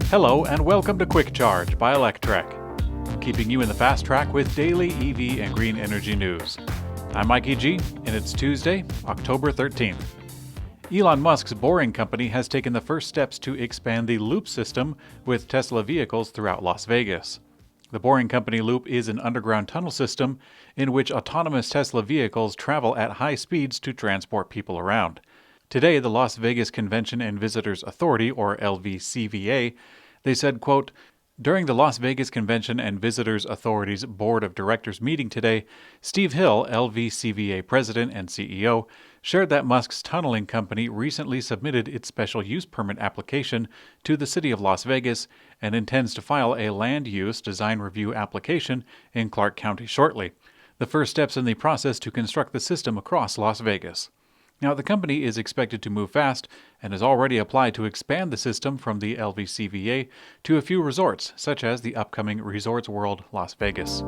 Hello and welcome to Quick Charge by Electrek, keeping you in the fast track with daily EV and green energy news. I'm Mikey G, and it's Tuesday, October 13th. Elon Musk's Boring Company has taken the first steps to expand the Loop system with Tesla vehicles throughout Las Vegas. The Boring Company Loop is an underground tunnel system in which autonomous Tesla vehicles travel at high speeds to transport people around. Today, the Las Vegas Convention and Visitors Authority, or LVCVA, they said, quote, "During the Las Vegas Convention and Visitors Authority's Board of Directors meeting today, Steve Hill, LVCVA President and CEO, shared that Musk's tunneling company recently submitted its special use permit application to the City of Las Vegas and intends to file a land use design review application in Clark County shortly, the first steps in the process to construct the system across Las Vegas. Now, the company is expected to move fast and has already applied to expand the system from the LVCVA to a few resorts, such as the upcoming Resorts World Las Vegas.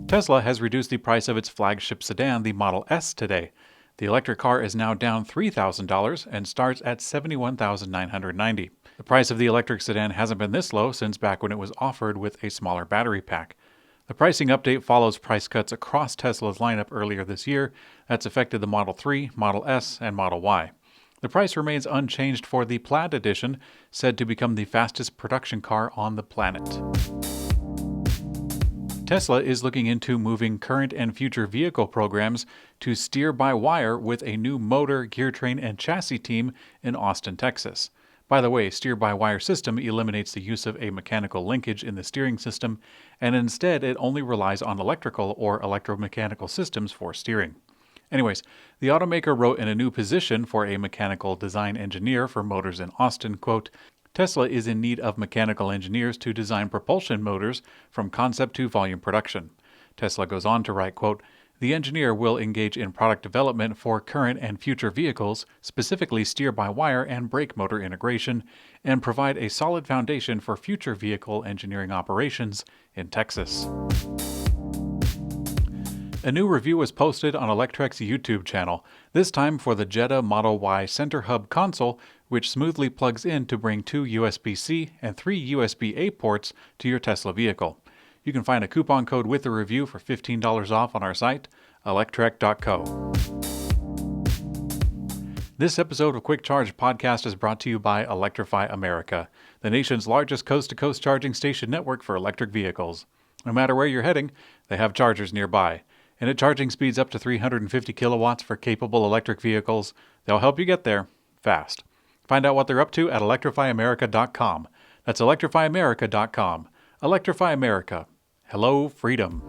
Tesla has reduced the price of its flagship sedan, the Model S, today. The electric car is now down $3,000 and starts at $71,990. The price of the electric sedan hasn't been this low since back when it was offered with a smaller battery pack. The pricing update follows price cuts across Tesla's lineup earlier this year that's affected the Model 3, Model S, and Model Y. The price remains unchanged for the Plaid Edition, said to become the fastest production car on the planet. Tesla is looking into moving current and future vehicle programs to steer-by-wire with a new motor, gear train, and chassis team in Austin, Texas. By the way, steer-by-wire system eliminates the use of a mechanical linkage in the steering system, and instead it only relies on electrical or electromechanical systems for steering. Anyways, the automaker wrote in a new position for a mechanical design engineer for motors in Austin, quote, "Tesla is in need of mechanical engineers to design propulsion motors from concept to volume production." Tesla goes on to write, quote, "The engineer will engage in product development for current and future vehicles, specifically steer-by-wire and brake motor integration, and provide a solid foundation for future vehicle engineering operations in Texas." A new review was posted on Electrek's YouTube channel, this time for the Jetta Model Y Center Hub console, which smoothly plugs in to bring 2 USB-C and 3 USB-A ports to your Tesla vehicle. You can find a coupon code with the review for $15 off on our site, electrek.co. This episode of Quick Charge Podcast is brought to you by Electrify America, the nation's largest coast-to-coast charging station network for electric vehicles. No matter where you're heading, they have chargers nearby. And at charging speeds up to 350 kilowatts for capable electric vehicles, they'll help you get there fast. Find out what they're up to at electrifyamerica.com. That's electrifyamerica.com. Electrify America. Hello, freedom.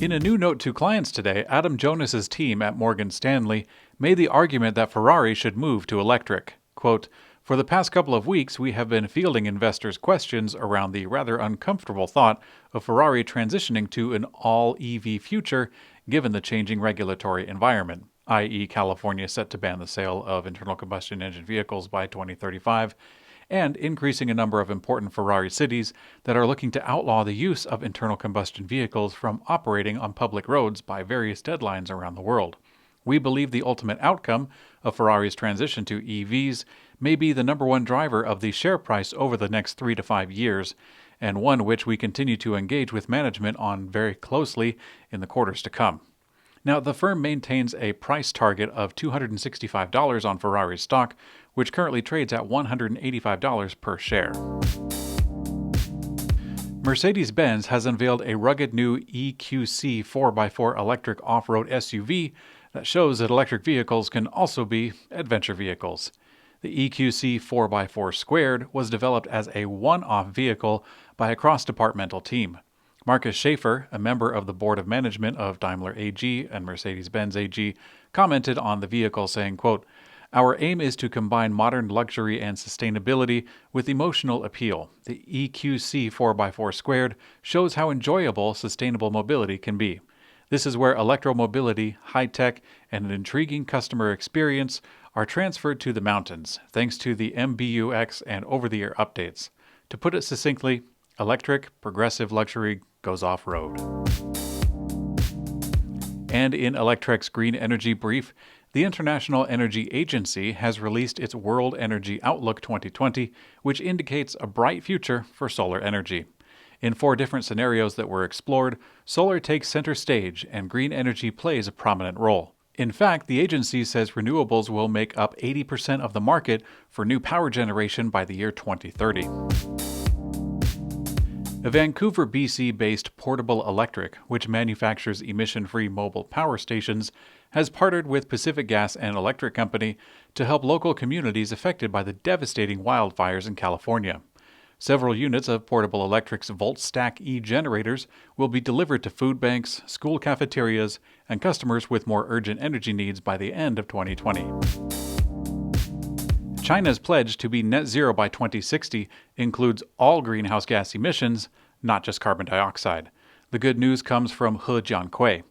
In a new note to clients today, Adam Jonas's team at Morgan Stanley made the argument that Ferrari should move to electric. Quote, "For the past couple of weeks, we have been fielding investors' questions around the rather uncomfortable thought of Ferrari transitioning to an all-EV future given the changing regulatory environment, i.e. California set to ban the sale of internal combustion engine vehicles by 2035, and increasing a number of important Ferrari cities that are looking to outlaw the use of internal combustion vehicles from operating on public roads by various deadlines around the world. We believe the ultimate outcome of Ferrari's transition to EVs may be the number one driver of the share price over the next 3 to 5 years, and one which we continue to engage with management on very closely in the quarters to come." Now, the firm maintains a price target of $265 on Ferrari's stock, which currently trades at $185 per share. Mercedes-Benz has unveiled a rugged new EQC 4x4 electric off-road SUV that shows that electric vehicles can also be adventure vehicles. The EQC 4x4 Squared was developed as a one-off vehicle by a cross-departmental team. Markus Schaefer, a member of the board of management of Daimler AG and Mercedes-Benz AG, commented on the vehicle saying, quote, "Our aim is to combine modern luxury and sustainability with emotional appeal. The EQC 4x4 Squared shows how enjoyable sustainable mobility can be. This is where electromobility, high-tech, and an intriguing customer experience are transferred to the mountains, thanks to the MBUX and over-the-air updates. To put it succinctly, electric, progressive luxury goes off-road." And in Electrek's Green Energy Brief, The International Energy Agency has released its World Energy Outlook 2020, which indicates a bright future for solar energy. In 4 different scenarios that were explored, solar takes center stage and green energy plays a prominent role. In fact, the agency says renewables will make up 80% of the market for new power generation by the year 2030. A Vancouver, BC-based Portable Electrek, which manufactures emission-free mobile power stations, has partnered with Pacific Gas and Electric Company to help local communities affected by the devastating wildfires in California. Several units of Portable Electrek's VoltStack E generators will be delivered to food banks, school cafeterias, and customers with more urgent energy needs by the end of 2020. China's pledge to be net zero by 2060 includes all greenhouse gas emissions, not just carbon dioxide. The good news comes from He Jiankui.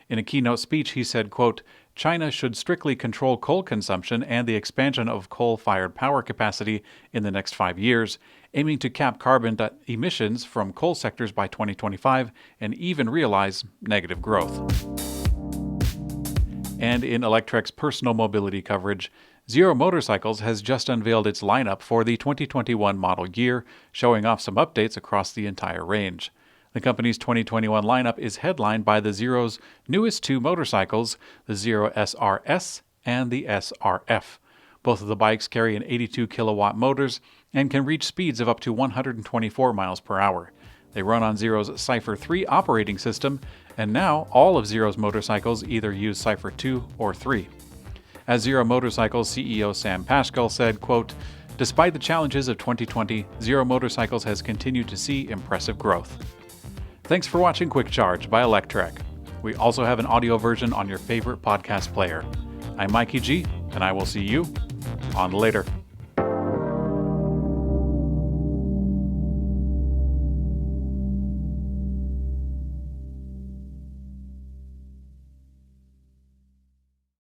In a keynote speech, he said, quote, China should strictly control coal consumption and the expansion of coal-fired power capacity in the next 5 years, aiming to cap carbon emissions from coal sectors by 2025 and even realize negative growth. And in Electrek's personal mobility coverage, Zero Motorcycles has just unveiled its lineup for the 2021 model year, showing off some updates across the entire range. The company's 2021 lineup is headlined by the Zero's newest 2 motorcycles, the Zero SRS and the SRF. Both of the bikes carry an 82-kilowatt motors and can reach speeds of up to 124 miles per hour. They run on Zero's Cypher 3 operating system, and now all of Zero's motorcycles either use Cypher 2 or 3. As Zero Motorcycles CEO Sam Paschal said, quote, despite the challenges of 2020, Zero Motorcycles has continued to see impressive growth. Thanks for watching Quick Charge by Electrek. We also have an audio version on your favorite podcast player. I'm Mikey G, and I will see you on later.